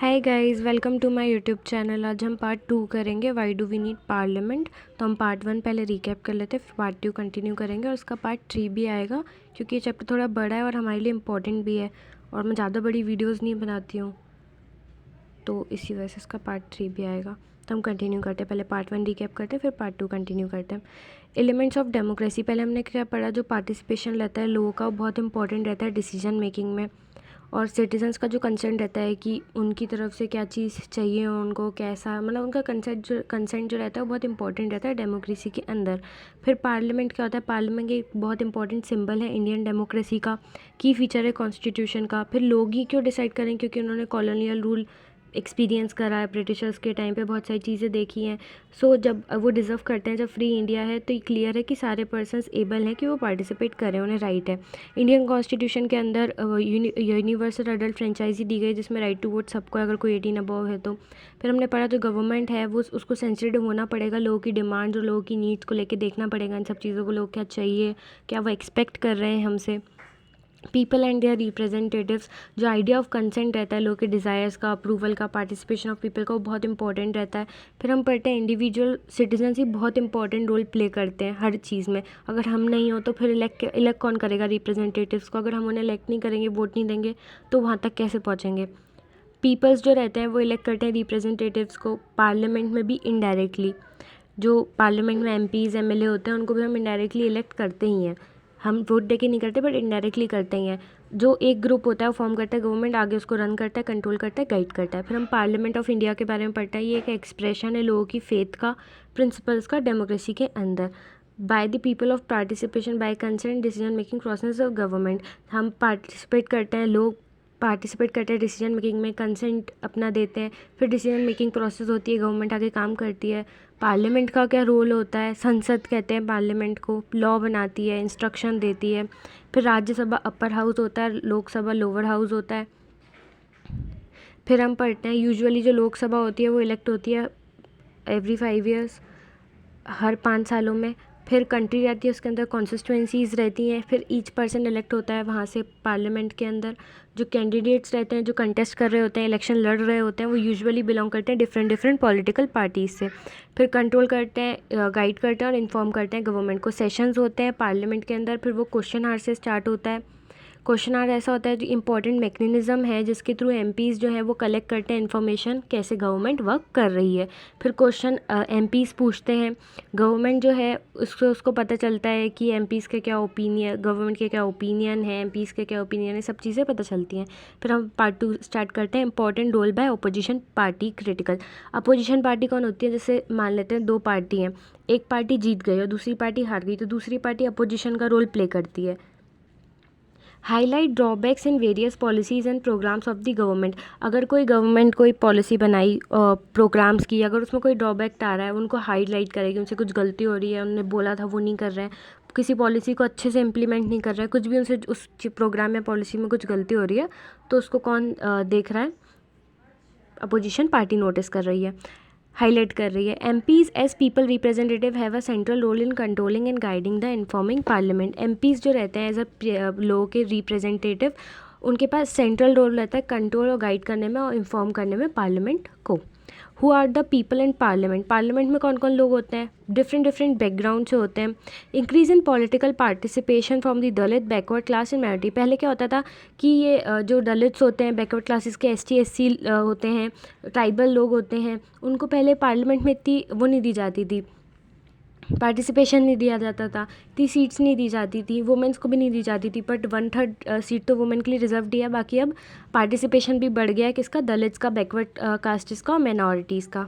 Hi guys, welcome to my YouTube channel. आज हम part 2 करेंगे, why do we need parliament. तो हम पार्ट 1 पहले रिकैप कर लेते हैं, फिर पार्ट 2 कंटिन्यू करेंगे और उसका पार्ट 3 भी आएगा क्योंकि ये चैप्टर थोड़ा बड़ा है और हमारे लिए इम्पोर्टेंट भी है और मैं ज़्यादा बड़ी वीडियोज़ नहीं बनाती हूँ, तो इसी वजह से इसका पार्ट 3 भी आएगा। तो हम कंटिन्यू करते हैं, पहले पार्ट 1 रिकैप करते हैं फिर पार्ट 2 कंटिन्यू करते हैं। एलिमेंट्स ऑफ डेमोक्रेसी, पहले हमने क्या पढ़ा, जो पार्टिसिपेशन रहता है लोगों का वो बहुत इंपॉर्टेंट रहता है डिसीजन मेकिंग में, और सिटीजन्स का जो कंसेंट रहता है कि उनकी तरफ से क्या चीज़ चाहिए उनको, कैसा, मतलब उनका कंसेंट जो रहता है वो बहुत इंपॉर्टेंट रहता है डेमोक्रेसी के अंदर। फिर पार्लियामेंट क्या होता है, पार्लियामेंट एक बहुत इंपॉर्टेंट सिंबल है इंडियन डेमोक्रेसी का, की फीचर है कॉन्स्टिट्यूशन का। फिर लोग ही क्यों डिसाइड करें, क्योंकि उन्होंने कॉलोनियल रूल एक्सपीरियंस करा है, ब्रिटिशर्स के टाइम पे बहुत सारी चीज़ें देखी हैं। सो जब वो डिज़र्व करते हैं, जब फ्री इंडिया है तो ये क्लियर है कि सारे पर्सन्स एबल हैं कि वो पार्टिसिपेट करें, उन्हें राइट है। इंडियन कॉन्स्टिट्यूशन के अंदर यूनिवर्सल अडल्ट फ्रेंचाइजी दी गई जिसमें राइट टू वोट सबको है, अगर कोई 18 अबव है तो। फिर हमने पढ़ा जो गवर्नमेंट है वो उसको सेंसिटिव होना पड़ेगा, लोगों की डिमांड्स और लोगों की नीड्स को लेकर देखना पड़ेगा, इन सब चीज़ों को लोग क्या चाहिए, क्या वो एक्सपेक्ट कर रहे हैं हमसे। पीपल एंड देयर रिप्रेजेंटेटिव्स, जो आइडिया ऑफ कंसेंट रहता है लोगों के डिज़ायर्स का, अप्रूवल का, पार्टिसिपेशन ऑफ पीपल का, वो बहुत इंपॉर्टेंट रहता है। फिर हम पढ़ते हैं इंडिविजुअल सिटीजन्स ही बहुत इंपॉर्टेंट रोल प्ले करते हैं हर चीज़ में। अगर हम नहीं हो तो फिर इलेक्ट कौन करेगा रिप्रेजेंटेटिव्स को, अगर हम उन्हें इलेक्ट नहीं करेंगे, वोट नहीं देंगे तो वहाँ तक कैसे पहुँचेंगे। पीपल्स जो रहते हैं वो इलेक्ट करते हैं रिप्रेजेंटेटिव्स को, पार्लियामेंट में भी इनडायरेक्टली। जो पार्लियामेंट में एमपीज़ एमएलए होते हैं उनको भी हम इनडायरेक्टली इलेक्ट करते ही हैं, हम वोट दे के नहीं करते बट इनडायरेक्टली करते ही हैं। जो एक ग्रुप होता है वो फॉर्म करता है गवर्नमेंट, आगे उसको रन करता है, कंट्रोल करता है, गाइड करता है। फिर हम पार्लियामेंट ऑफ इंडिया के बारे में पढ़ते हैं, ये एक एक्सप्रेशन है लोगों की फेथ का, प्रिंसिपल्स का डेमोक्रेसी के अंदर। By the people of participation by concern decision making process of government, हम पार्टिसिपेट करते हैं, लोग पार्टिसिपेट करते हैं डिसीजन मेकिंग में, कंसेंट अपना देते हैं, फिर डिसीजन मेकिंग प्रोसेस होती है, गवर्नमेंट आगे काम करती है। पार्लियामेंट का क्या रोल होता है, संसद कहते हैं पार्लियामेंट को, लॉ बनाती है, इंस्ट्रक्शन देती है। फिर राज्यसभा अपर हाउस होता है, लोकसभा लोअर हाउस होता है। फिर हम पढ़ते हैं यूजुअली जो लोकसभा होती है वो इलेक्ट होती है एवरी 5 ईयर्स, हर 5 सालों में। फिर कंट्री रहती है, उसके अंदर कॉन्स्टिट्यूंसीज रहती हैं, फिर ईच पर्सन इलेक्ट होता है वहाँ से पार्लियामेंट के अंदर। जो कैंडिडेट्स रहते हैं, जो कंटेस्ट कर रहे होते हैं, इलेक्शन लड़ रहे होते हैं, वो यूजुअली बिलोंग करते हैं डिफरेंट पॉलिटिकल पार्टीज़ से। फिर कंट्रोल करते हैं, गाइड करते हैं और इन्फॉर्म करते हैं गवर्नमेंट को। सेशंस होते हैं पार्लियामेंट के अंदर, फिर वो क्वेश्चन आवर से स्टार्ट होता है। क्वेश्चन आवर ऐसा होता है जो इंपॉर्टेंट मैकेनिज्म है जिसके थ्रू एमपीज़ जो है वो कलेक्ट करते हैं इन्फॉर्मेशन, कैसे गवर्नमेंट वर्क कर रही है। फिर क्वेश्चन एमपीज़ पूछते हैं, गवर्नमेंट जो है उसको पता चलता है कि एमपीज़ के क्या ओपिनियन, गवर्नमेंट के क्या ओपिनियन है, एमपीज़ के क्या ओपिनियन है, सब चीज़ें पता चलती हैं। फिर हम पार्ट 2 स्टार्ट करते हैं, important role by opposition party critical. Opposition party कौन होती है, जैसे मान लेते हैं 2 पार्टी हैं, एक पार्टी जीत गई और दूसरी पार्टी हार गई, तो दूसरी पार्टी अपोजिशन का रोल प्ले करती है। Highlight drawbacks in various policies and programs of the government, अगर कोई गवर्नमेंट कोई पॉलिसी बनाई, प्रोग्राम्स की, अगर उसमें कोई ड्रॉबैक आ रहा है उनको हाईलाइट करेगी, उनसे कुछ गलती हो रही है, उन्होंने बोला था वो नहीं कर रहे हैं, किसी पॉलिसी को अच्छे से इम्प्लीमेंट नहीं कर रहे हैं, कुछ भी उनसे उस प्रोग्राम या पॉलिसी में कुछ गलती हो रही है, तो उसको कौन देख रहा है, अपोजिशन पार्टी नोटिस कर रही है, हाईलाइट कर रही है। MPs as people representative have a central role in controlling and guiding the informing parliament. MPs जो रहते हैं एज अ लोगों के रिप्रेजेंटेटिव, उनके पास सेंट्रल रोल रहता है कंट्रोल और गाइड करने में और इन्फॉर्म करने में पार्लियामेंट को। Who are the people in parliament, parliament में कौन कौन लोग होते हैं, डिफरेंट बैकग्राउंड से होते हैं। Increase in political participation from the Dalit, backward class and minority, पहले क्या होता था कि ये जो दलित्स होते हैं, बैकवर्ड क्लासेस के एसटी एससी होते हैं, ट्राइबल लोग होते हैं, उनको पहले पार्लियामेंट में इतनी वो नहीं दी जाती थी, पार्टिसिपेशन नहीं दिया जाता था, इतनी सीट्स नहीं दी जाती थी, वुमेंस को भी नहीं दी जाती थी, बट 1/3 सीट तो वुमेन के लिए रिजर्व दिया। बाकी अब पार्टिसिपेशन भी बढ़ गया है, किसका, दलित्स का, बैकवर्ड कास्टिस का और माइनॉरिटीज़ का।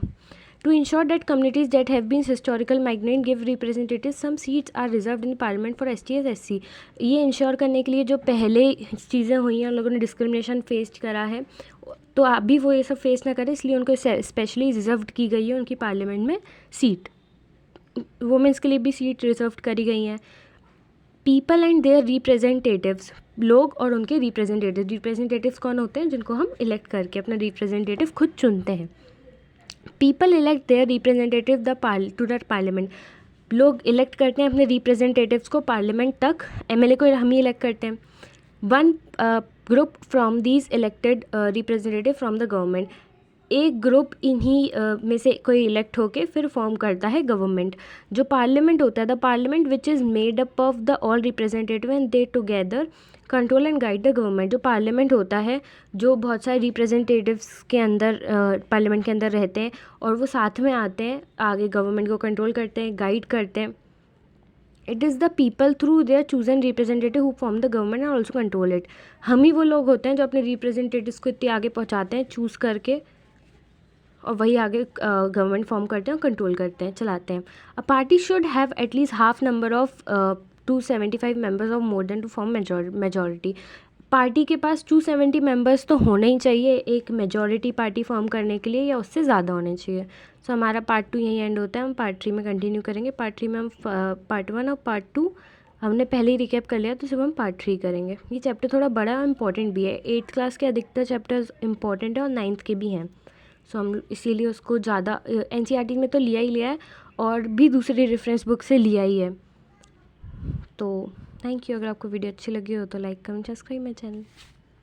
To ensure that communities that have been historical migrant give representative some seats are reserve in parliament for ST S SC, ये इंश्योर करने के लिए जो पहले चीज़ें हुई हैं, उन लोगों ने डिस्क्रिमिनेशन फेस करा है, तो अभी वो ये सब फेस ना करें, इसलिए उनको स्पेशली रिजर्व की गई है उनकी पार्लियामेंट में सीट। वुमेंस के लिए भी सीट रिजर्व करी गई हैं। पीपल एंड देयर रिप्रेजेंटेटिव्स, लोग और उनके रिप्रेजेंटेटिव्स कौन होते हैं, जिनको हम इलेक्ट करके अपना रिप्रेजेंटेटिव खुद चुनते हैं। People elect their representative to the parliament, लोग इलेक्ट करते हैं अपने रिप्रेजेंटेटिव्स को पार्लियामेंट तक, एमएलए को हम ही इलेक्ट करते हैं। One group from these elected representative from the government. एक ग्रुप इन्हीं में से कोई इलेक्ट होके फिर फॉर्म करता है गवर्नमेंट। जो पार्लियामेंट होता है, the parliament which is made up of the all representative and they together control and guide the government. जो पार्लियामेंट होता है, जो बहुत सारे रिप्रेजेंटेटिव्स के अंदर पार्लियामेंट के अंदर रहते हैं और वो साथ में आते हैं, आगे गवर्नमेंट को कंट्रोल करते हैं, गाइड करते हैं। It is the people through their chosen representative who form the government and also control it. हम ही वो लोग होते हैं जो अपने रिप्रेजेंटेटिव्स को इतने आगे पहुँचाते हैं चूज़ करके, और वही आगे गवर्नमेंट फॉर्म करते हैं और कंट्रोल करते हैं, चलाते हैं। A party should have at least half number of 275 members और more than to form majority. Party के पास 270 मेंबर्स तो होने ही चाहिए एक मेजॉरिटी पार्टी फॉर्म करने के लिए, या उससे ज़्यादा होने चाहिए। सो हमारा पार्ट 2 यहीं एंड होता है। हम पार्ट 3 में कंटिन्यू करेंगे। पार्ट 3 में हम पार्ट 1 और पार्ट 2 हमने पहले ही रिकैप कर लिया, तो सिर्फ हम पार्ट 3 करेंगे। ये चैप्टर थोड़ा बड़ा और इम्पॉर्टेंट भी है। 8th क्लास के अधिकतर चैप्टर्स इंपॉर्टेंट है और 9th के भी हैं। सो हम इसीलिए उसको ज़्यादा NCERT में तो लिया ही लिया है और भी दूसरी रेफरेंस बुक से लिया ही है। तो थैंक यू। अगर आपको वीडियो अच्छी लगी हो तो like comment subscribe my channel.